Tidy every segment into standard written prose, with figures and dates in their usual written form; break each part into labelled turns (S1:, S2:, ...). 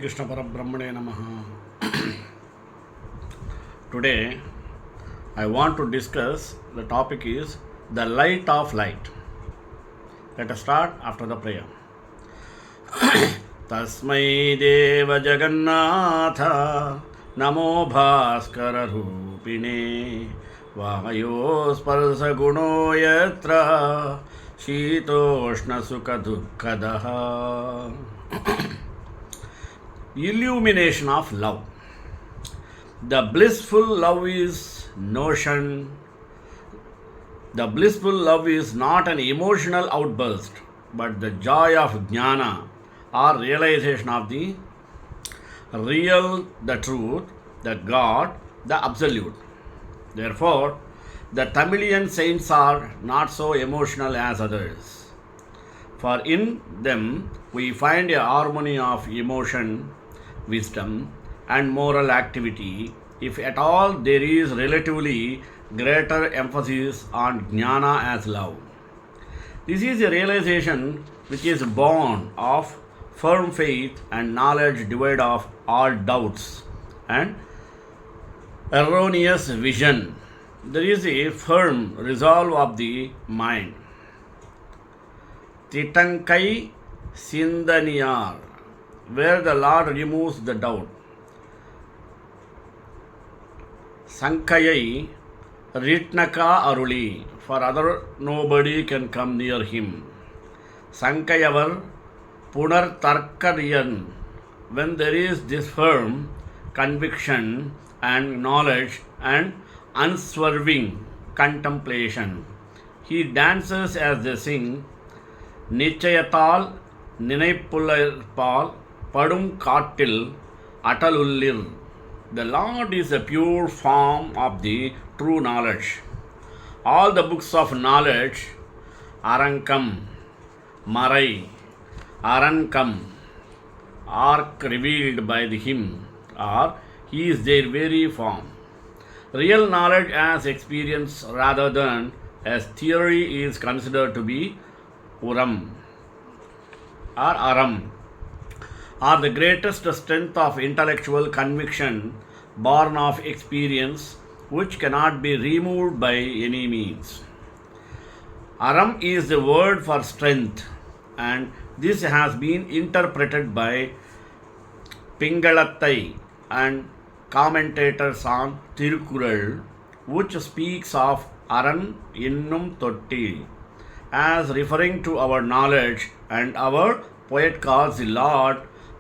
S1: Krishna Parabrahmane Namaha. Today I want to discuss the topic is the light of light. Let us start after the prayer. Tasmai Deva Jagannatha Namo Bhaskara Rupine Vayo Sparsa Guno Yatra Shitoshna Sukha Dukkadaha. Illumination of love. The blissful love is notion. The blissful love is not an emotional outburst, but the joy of jnana or realization of the real, the truth, the God, the absolute. Therefore, the Tamilian saints are not so emotional as others, for in them we find a harmony of emotion, wisdom, and moral activity. If at all, there is relatively greater emphasis on jnana as love. This is a realization which is born of firm faith and knowledge devoid of all doubts and erroneous vision. There is a firm resolve of the mind. Titankai Sindaniyar, where the Lord removes the doubt. Sankayai Ritnaka Aruli, for other nobody can come near him. Sankayavar Punar Tarkariyan, when there is this firm conviction and knowledge and unswerving contemplation, he dances as they sing, Nichayatal Ninaipullapal Padum Kattil Atalullir. The Lord is a pure form of the true knowledge. All the books of knowledge, Arankam, Marai, Arankam, are revealed by him, or he is their very form. Real knowledge as experience rather than as theory is considered to be Uram or Aram, are the greatest strength of intellectual conviction born of experience, which cannot be removed by any means. Aram is the word for strength, and this has been interpreted by Pingalattai and commentators on Tirukural, which speaks of Aran Innum Totti as referring to our knowledge, and our poet calls the Lord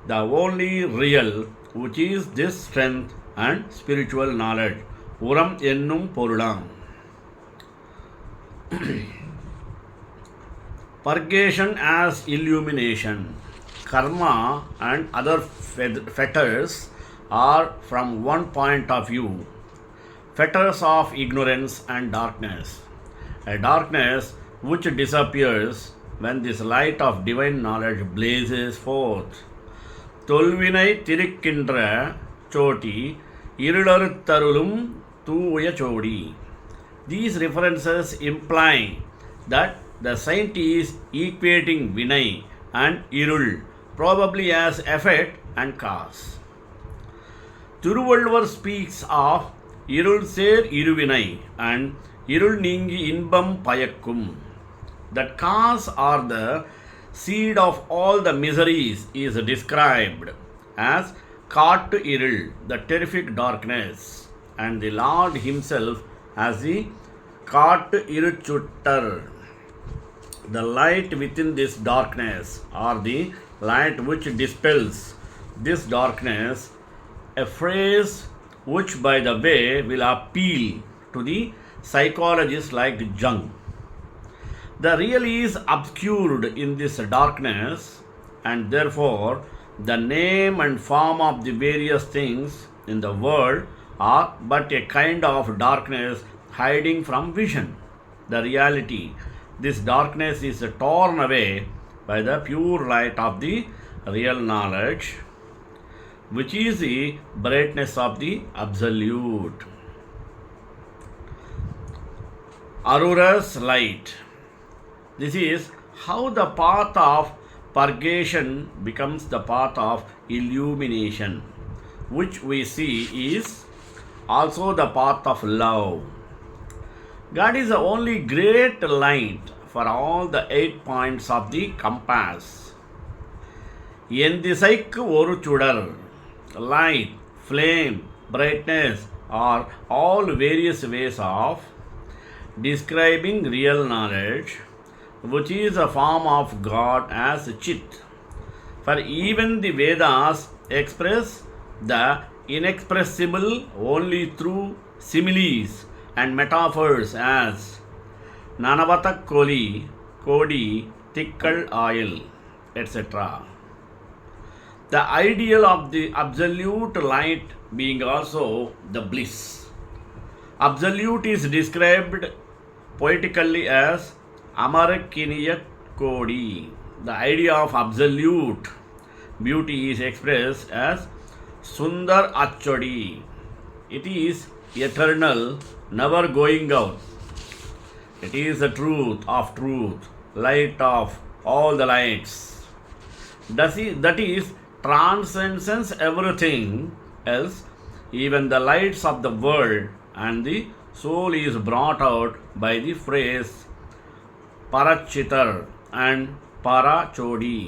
S1: the only real, which is this strength and spiritual knowledge. Uram ennum porulam. Purgation as illumination. Karma and other fetters are, from one point of view, fetters of ignorance and darkness. A darkness which disappears when this light of divine knowledge blazes forth. Tolvinai Tirikindra Choti Irularutarulum Tuya Chodi. These references imply that the saint is equating Vinay and Irul, probably as effect and cause. Thiruvalluvar speaks of Irul Ser Iruvinai and Irul Ningi Inbam Payakkum. That cause or the seed of all the miseries is described as Kattu Irul, the terrific darkness, and the Lord himself as the Kattu Iruchuttar, the light within this darkness, or the light which dispels this darkness, a phrase which, by the way, will appeal to the psychologists like Jung. The real is obscured in this darkness, and therefore the name and form of the various things in the world are but a kind of darkness hiding from vision. The reality, this darkness is torn away by the pure light of the real knowledge, which is the brightness of the Absolute. Arura's light. This is how the path of purgation becomes the path of illumination, which we see is also the path of love. God is the only great light for all the 8 points of the compass. என் திசைக்கு ஒரு சுடர், light, flame, brightness are all various ways of describing real knowledge, which is a form of God as Chit. For even the Vedas express the inexpressible only through similes and metaphors as Nanavata Koli, Kodi, Tikkal oil, etc. The ideal of the absolute light being also the bliss. Absolute is described poetically as Amarakiniya Kodi. The idea of absolute beauty is expressed as Sundar Achodi. It is eternal, never going out. It is the truth of truth, light of all the lights. That is, transcends everything else, even the lights of the world, and the soul is brought out by the phrase Parachitar and Parachodi.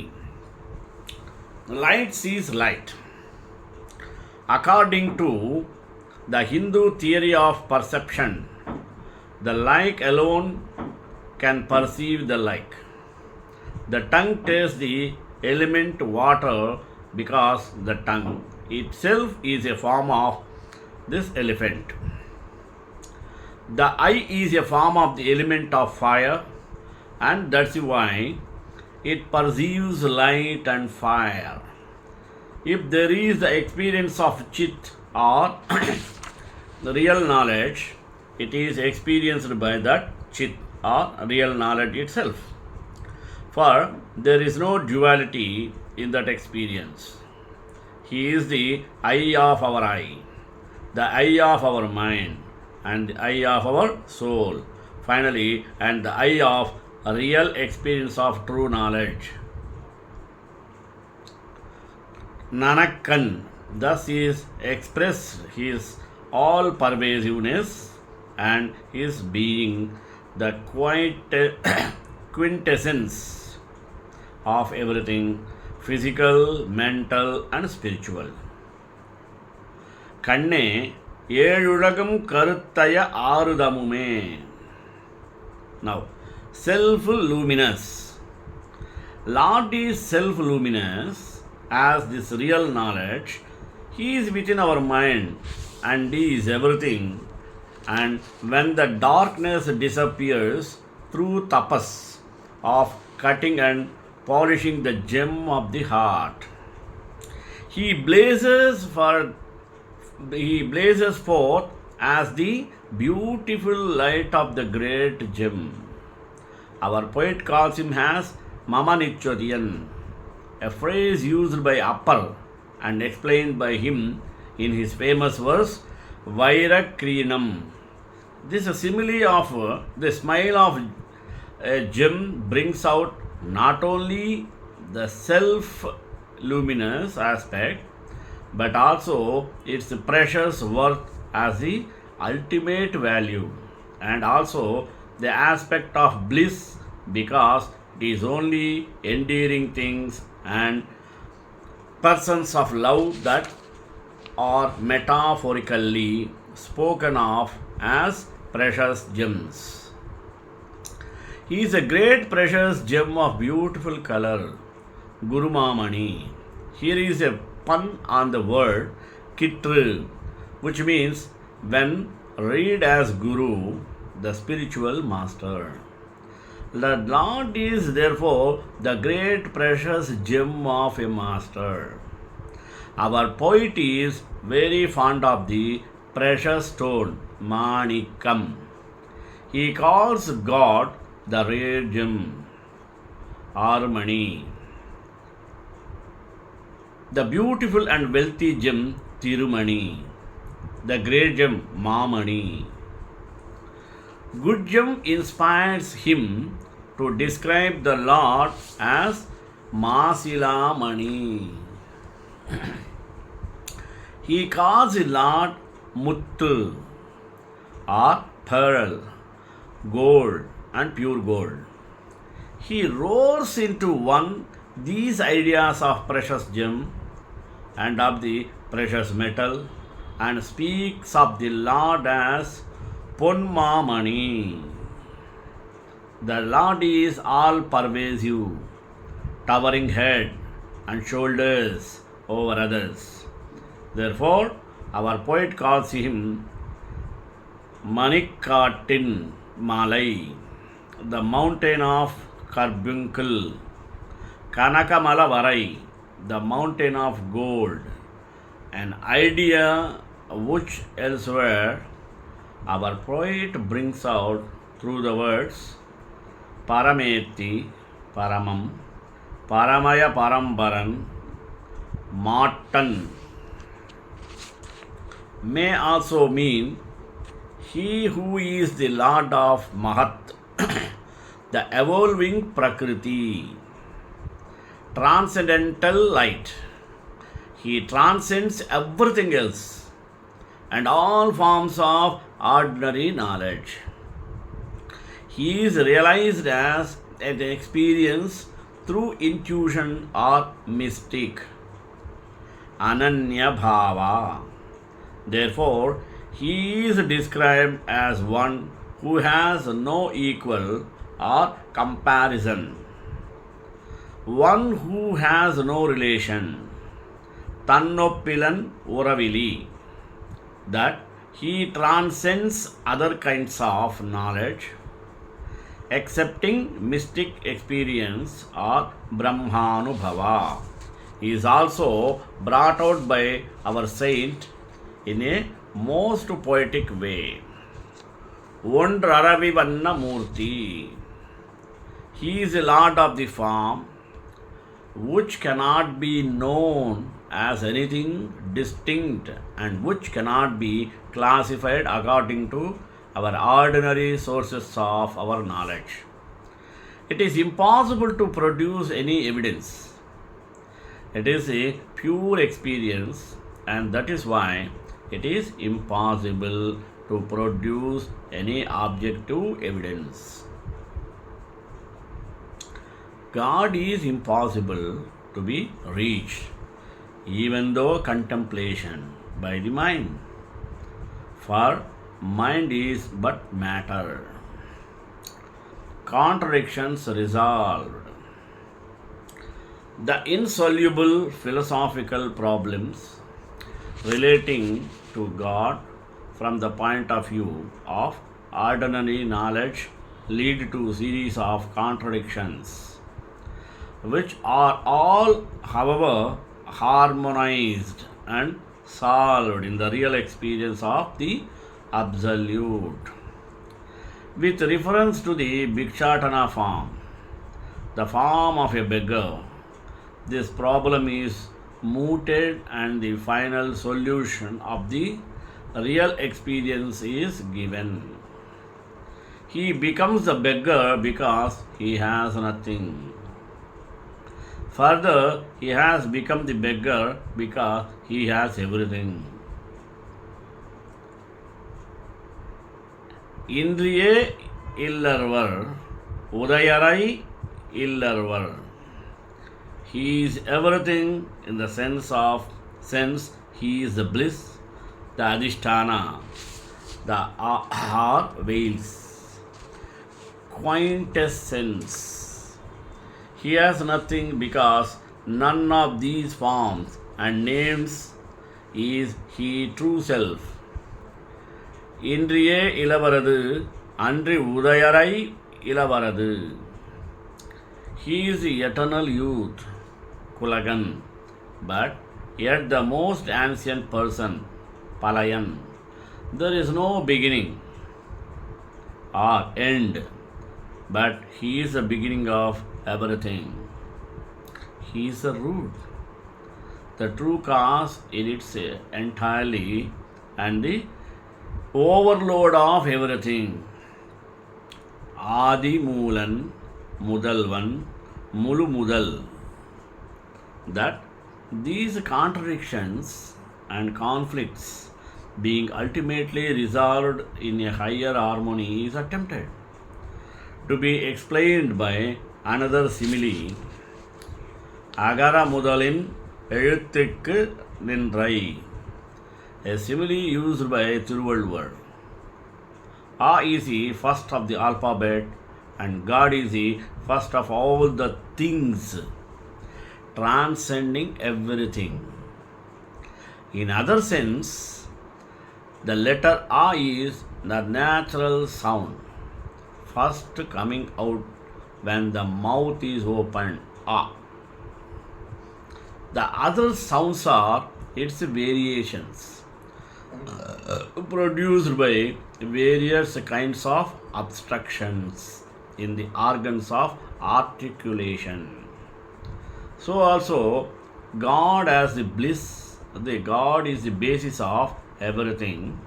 S1: Light sees light. According to the Hindu theory of perception, the like alone can perceive the like. The tongue tastes the element water because the tongue itself is a form of this elephant. The eye is a form of the element of fire, and that's why it perceives light and fire. If there is the experience of Chit or the real knowledge, it is experienced by that Chit or real knowledge itself. For there is no duality in that experience. He is the eye of our eye, the eye of our mind, and the eye of our soul, finally, and the eye of a real experience of true knowledge. Nanakkan thus is expressed his all pervasiveness and his being the quintessence of everything physical, mental, and spiritual. கண்ணே ஏழுலகம் கருத்தய ஆறுதமுமே. Now, self-luminous. Lord is self-luminous as this real knowledge. He is within our mind and He is everything. And when the darkness disappears through tapas of cutting and polishing the gem of the heart, He blazes forth as the beautiful light of the great gem. Our poet calls him as Mama Nichodiyan, a phrase used by Appar and explained by him in his famous verse Vairakrinam. This simile of the smile of a gem brings out not only the self-luminous aspect but also its precious worth as the ultimate value, and also the aspect of bliss because it is only endearing things and persons of love that are metaphorically spoken of as precious gems. He is a great precious gem of beautiful color, Gurumamani. Here is a pun on the word Kitru, which means when read as Guru, the spiritual master. The Lord is therefore the great precious gem of a master. Our poet is very fond of the precious stone, Manikam. He calls God the rare gem, Armani. The beautiful and wealthy gem, Tirumani. The great gem, Mamani. Good gem inspires him to describe the Lord as Masilamani. He calls the Lord Muttu or pearl, gold and pure gold. He roars into one these ideas of precious gem and of the precious metal and speaks of the Lord as Ponmamani. The Lord is all pervasive, towering head and shoulders over others. Therefore, our poet calls him Manikkatin Malai, the mountain of carbuncle, Kanakamala Varai, the mountain of gold, an idea which elsewhere our poet brings out through the words Parameti, Paramam, Paramaya Parambaran, Matan may also mean he who is the Lord of Mahat, the evolving Prakriti, transcendental light. He transcends everything else and all forms of ordinary knowledge. He is realized as an experience through intuition or mystic, Ananya Bhava. Therefore, he is described as one who has no equal or comparison, one who has no relation, Tannoppilan Uravili, that he transcends other kinds of knowledge, accepting mystic experience or Brahmanubhava. He is also brought out by our saint in a most poetic way. Ondraravivanna Murti. He is the Lord of the form which cannot be known as anything distinct and which cannot be classified according to our ordinary sources of our knowledge. It is impossible to produce any evidence. It is a pure experience, and that is why it is impossible to produce any objective evidence. God is impossible to be reached, even though contemplation by the mind. For mind is but matter. Contradictions resolved. The insoluble philosophical problems relating to God from the point of view of ordinary knowledge lead to a series of contradictions, which are all, however, harmonized and solved in the real experience of the Absolute. With reference to the Bhikshatana form, the form of a beggar, this problem is mooted and the final solution of the real experience is given. He becomes the beggar because he has nothing. Further, he has become the beggar because he has everything. Indriye illarvar, Udayarai illarvar. He is everything in the sense he is the bliss, the adhisthana, the heart veils, quintessence. He has nothing because none of these forms and names is he true self. இன்றியே இளவரது அன்றி உதயரை இளவரது. He is the eternal youth, Kulagan, but yet the most ancient person, Palayan. There is no beginning or end, but he is the beginning of everything. He is the root, the true cause in its entirely, and the overload of everything. Adi Moolan, Mudalvan, Mulu Mudal. that these contradictions and conflicts being ultimately resolved in a higher harmony is attempted to be explained by another simile. அகர முதலின் எழுத்துக்கு நின்றை, a simile used by Thiruvalluvar. A is the first of the alphabet and God is the first of all the things, transcending everything. In other sense, the letter A is the natural sound, first coming out when the mouth is opened, A. The other sounds are its variations, produced by various kinds of obstructions in the organs of articulation. So also, God as the bliss, the God is the basis of everything,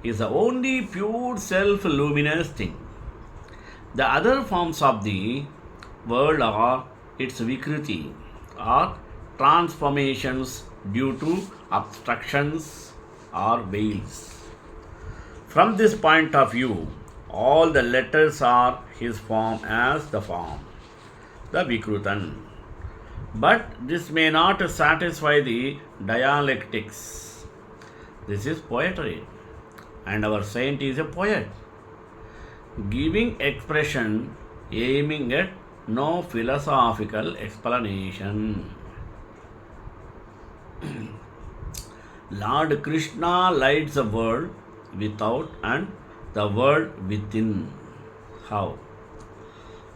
S1: is the only pure self-luminous thing. The other forms of the world are its vikriti, or transformations due to obstructions or veils. From this point of view, all the letters are his form as the form, the Vikrutan. But this may not satisfy the dialectics. This is poetry, and our saint is a poet, giving expression, aiming at no philosophical explanation. Lord Krishna lights the world without and the world within. How?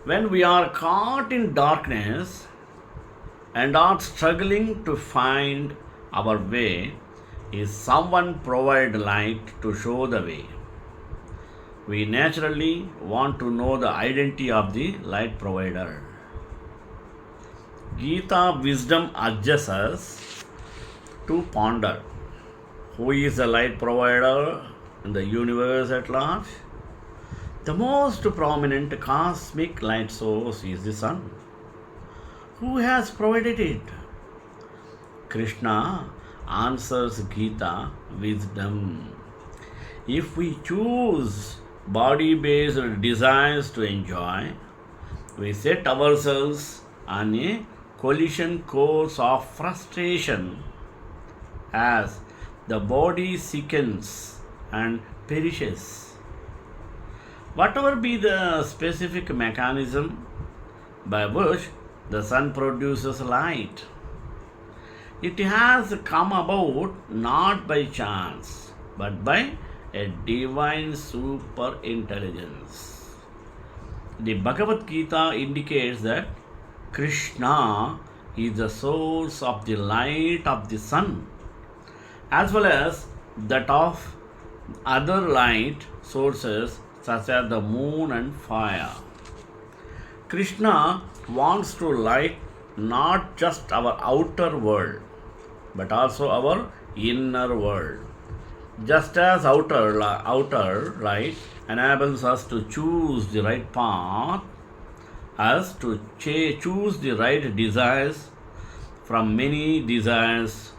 S1: When we are caught in darkness and are struggling to find our way, is someone provide light to show the way. We naturally want to know the identity of the light provider. Gita wisdom urges us to ponder who is the light provider in the universe at large. The most prominent cosmic light source is the sun. Who has provided it? Krishna answers Gita wisdom. If we choose body-based desires to enjoy, we set ourselves on a collision course of frustration as the body sickens and perishes. Whatever be the specific mechanism by which the sun produces light, it has come about not by chance but by a divine super intelligence. The Bhagavad Gita indicates that Krishna is the source of the light of the sun, as well as that of other light sources such as the moon and fire. Krishna wants to light not just our outer world but also our inner world. Just as outer light enables us to choose the right path, us to choose the right desires from many desires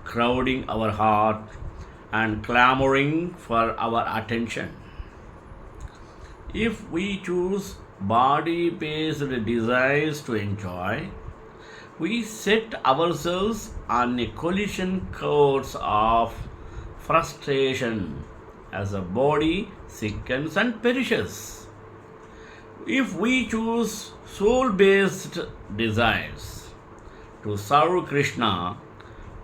S1: crowding our heart and clamoring for our attention. If we choose body-based desires to enjoy, we set ourselves on a collision course of frustration as the body sickens and perishes. If we choose soul-based desires to serve Krishna,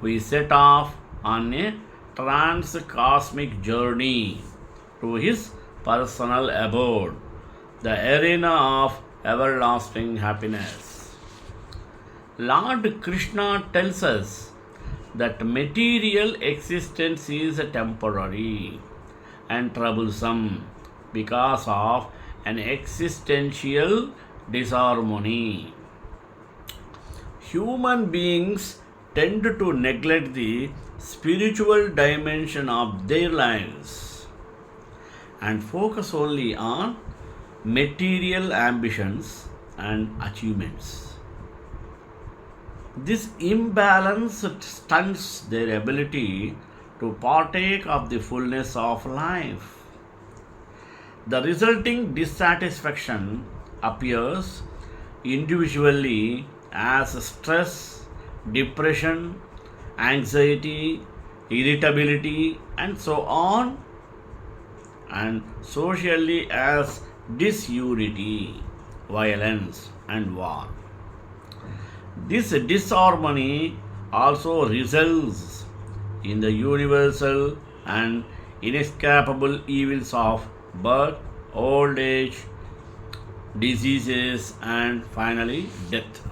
S1: we set off on a trans-cosmic journey to his personal abode, the arena of everlasting happiness. Lord Krishna tells us that material existence is temporary and troublesome because of an existential disharmony. Human beings tend to neglect the spiritual dimension of their lives and focus only on material ambitions and achievements. This imbalance stunts their ability to partake of the fullness of life. The resulting dissatisfaction appears individually as stress, depression, anxiety, irritability, and so on, and socially as disunity, violence, and war. This disharmony also results in the universal and inescapable evils of birth, old age, diseases, and finally death.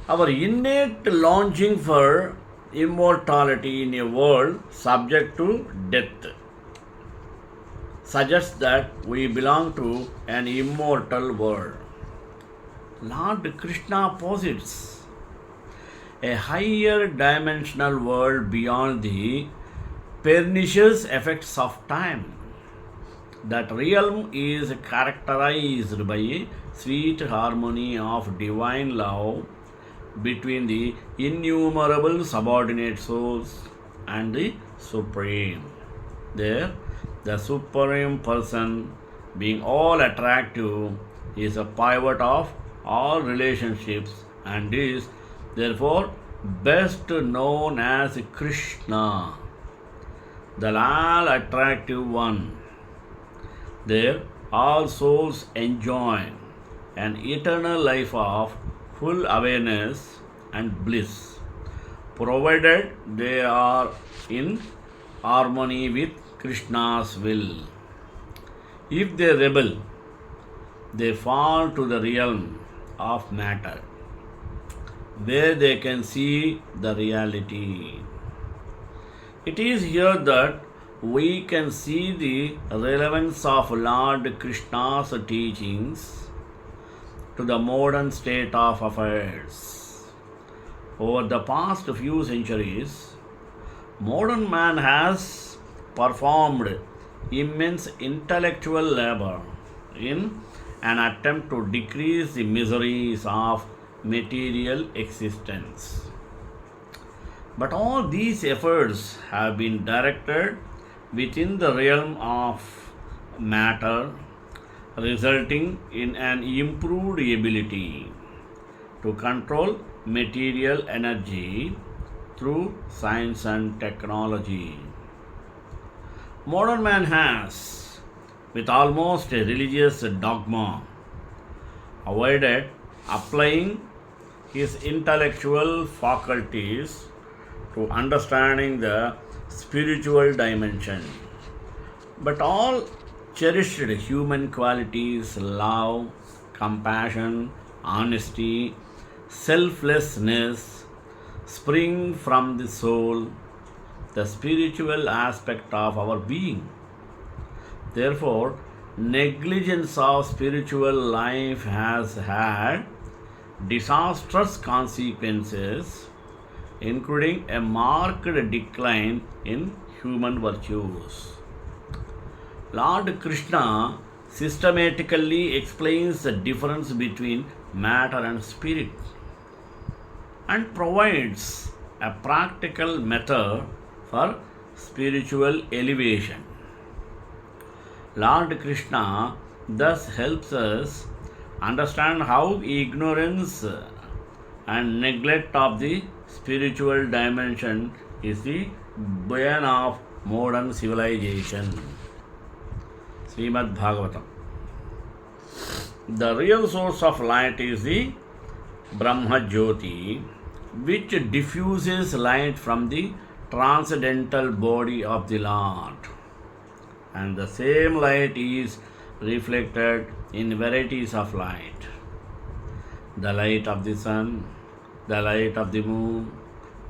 S1: Our innate longing for immortality in a world subject to death suggests that we belong to an immortal world. Lord Krishna posits a higher dimensional world beyond the pernicious effects of time. That realm is characterized by a sweet harmony of divine love between the innumerable subordinate souls and the Supreme. There, the Supreme Person, being all attractive, is a pivot of all relationships and is therefore best known as Krishna, the all attractive one. There, all souls enjoy an eternal life of full awareness and bliss, provided they are in harmony with Krishna's will. If they rebel, they fall to the realm of matter, where they can see the reality. It is here that we can see the relevance of Lord Krishna's teachings to the modern state of affairs. Over the past few centuries, modern man has performed immense intellectual labor in an attempt to decrease the miseries of material existence. But all these efforts have been directed within the realm of matter, resulting in an improved ability to control material energy through science and technology. Modern man has, with almost a religious dogma, avoided applying his intellectual faculties to understanding the spiritual dimension. But all cherished human qualities, love, compassion, honesty, selflessness, spring from the soul, the spiritual aspect of our being. Therefore, negligence of spiritual life has had disastrous consequences, including a marked decline in human virtues. Lord Krishna systematically explains the difference between matter and spirit and provides a practical method for spiritual elevation. Lord Krishna thus helps us understand how ignorance and neglect of the spiritual dimension is the bane of modern civilization. Srimad Bhagavatam. The real source of light is the Brahma Jyoti, which diffuses light from the transcendental body of the Lord. And the same light is reflected in varieties of light: the light of the sun, the light of the moon,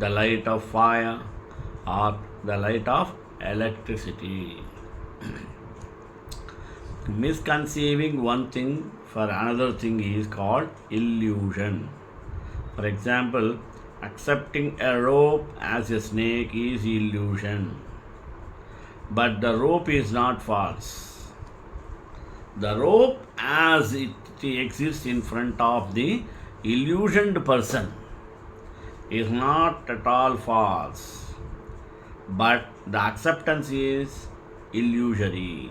S1: the light of fire, or the light of electricity. Misconceiving one thing for another thing is called illusion. For example, accepting a rope as a snake is illusion. But the rope is not false. The rope as it exists in front of the illusioned person is not at all false, but the acceptance is illusory.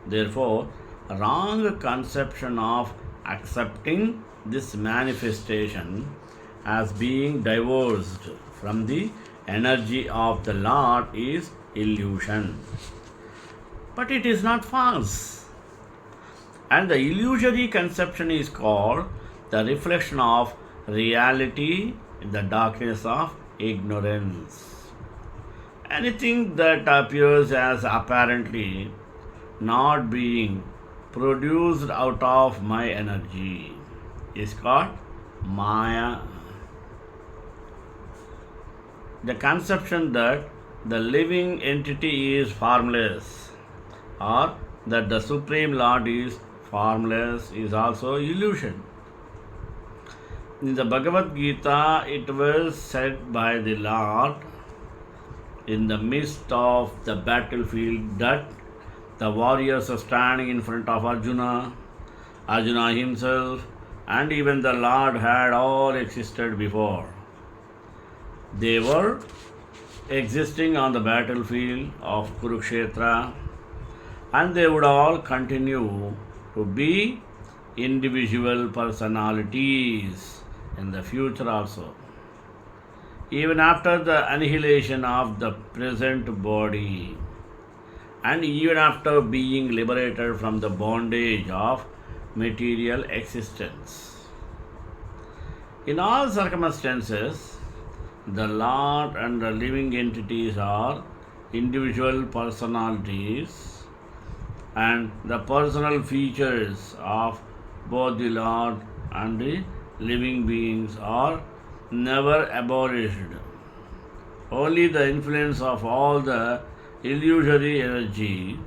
S1: Therefore, wrong conception of accepting this manifestation as being divorced from the energy of the Lord is illusion. But it is not false. And the illusory conception is called the reflection of reality in the darkness of ignorance. Anything that appears as apparently not being produced out of my energy is called Maya. The conception that the living entity is formless or that the Supreme Lord is formless is also illusion. In the Bhagavad Gita, it was said by the Lord in the midst of the battlefield that the warriors are standing in front of Arjuna, Arjuna himself, and even the Lord had all existed before. They were existing on the battlefield of Kurukshetra, and they would all continue to be individual personalities in the future also. Even after the annihilation of the present body, and even after being liberated from the bondage of material existence. In all circumstances, the Lord and the living entities are individual personalities, and the personal features of both the Lord and the living beings are never abolished. Only the influence of all the illusory energy,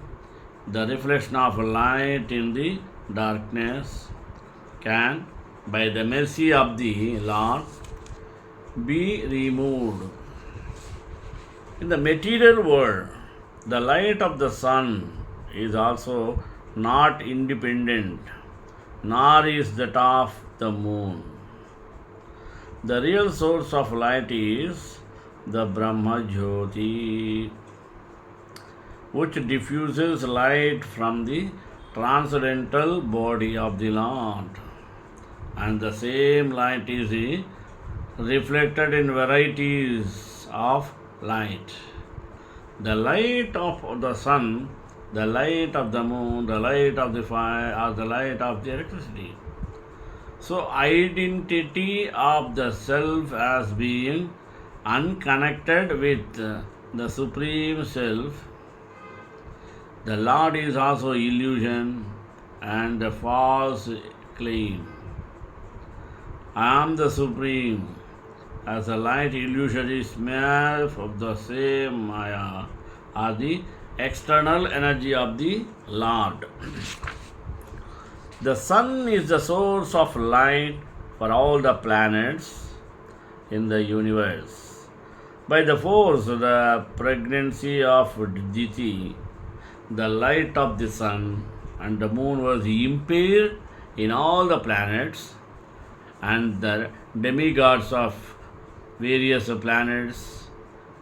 S1: the reflection of light in the darkness, can, by the mercy of the Lord, be removed. In the material world, the light of the sun is also not independent, nor is that of the moon. The real source of light is the Brahma Jyoti, which diffuses light from the transcendental body of the Lord, and the same light is reflected in varieties of light. The light of the sun, the light of the moon, the light of the fire, or the light of the electricity. So, identity of the self as being unconnected with the Supreme Self. The Lord is also illusion and a false claim. I am the Supreme, as a light illusory smear of the same Maya, or the external energy of the Lord. The sun is the source of light for all the planets in the universe. By the force of the pregnancy of Diti, the light of the sun and the moon was impaired in all the planets, and the demigods of various planets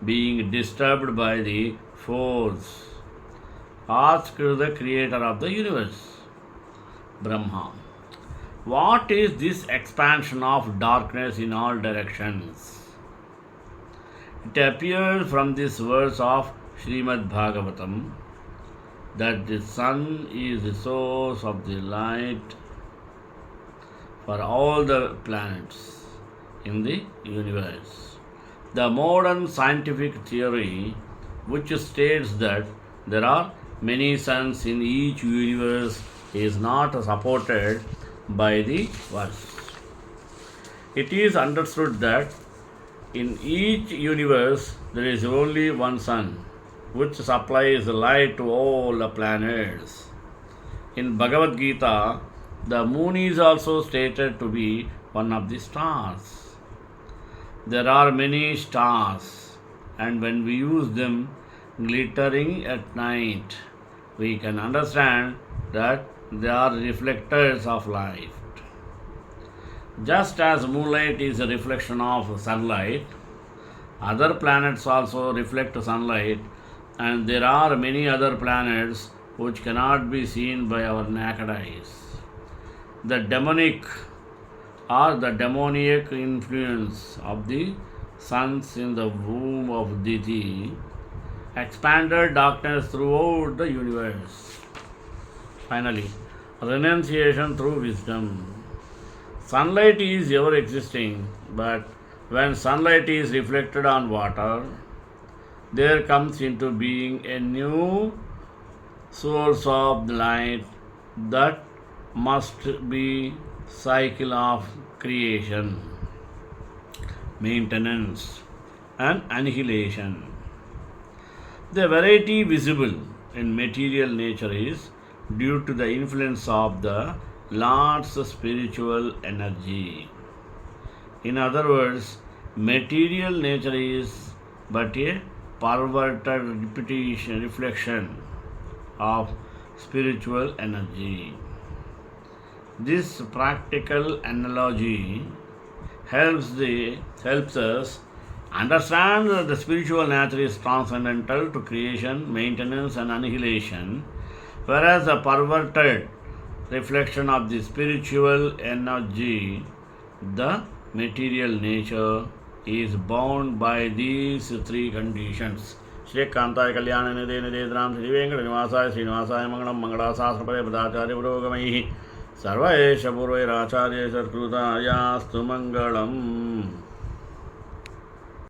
S1: being disturbed by the force asked the creator of the universe, Brahma, what is this expansion of darkness in all directions? It appears from this verse of Srimad Bhagavatam that the sun is the source of the light for all the planets in the universe. The modern scientific theory, which states that there are many suns in each universe, is not supported by the verse. It is understood that in each universe there is only one sun, which supplies light to all the planets. In Bhagavad Gita, the moon is also stated to be one of the stars. There are many stars, and when we use them glittering at night, we can understand that they are reflectors of light. Just as moonlight is a reflection of sunlight, other planets also reflect sunlight, and there are many other planets which cannot be seen by our naked eyes. The demonic or the demoniac influence of the suns in the womb of Diti expanded darkness throughout the universe. Finally, renunciation through wisdom. Sunlight is ever existing, but when sunlight is reflected on water, there comes into being a new source of light that must be cycle of creation, maintenance, and annihilation. The variety visible in material nature is due to the influence of the Lord's spiritual energy. In other words, material nature is but a perverted repetition, reflection of spiritual energy. This practical analogy helps us understand that the spiritual nature is transcendental to creation, maintenance, and annihilation, whereas the perverted reflection of the spiritual energy, the material nature, is bound by these three conditions. श्रीकांताय Kalyan Nidhe निधेन्द्राम Shri Venkat निवासाय श्रीनिवासाय Mangalam मंगलाशास्त्रपदे पदाचार्य पुरोगमैः सर्वैष पूर्वैराचार्य सत्कृतायास्तु Mangalam.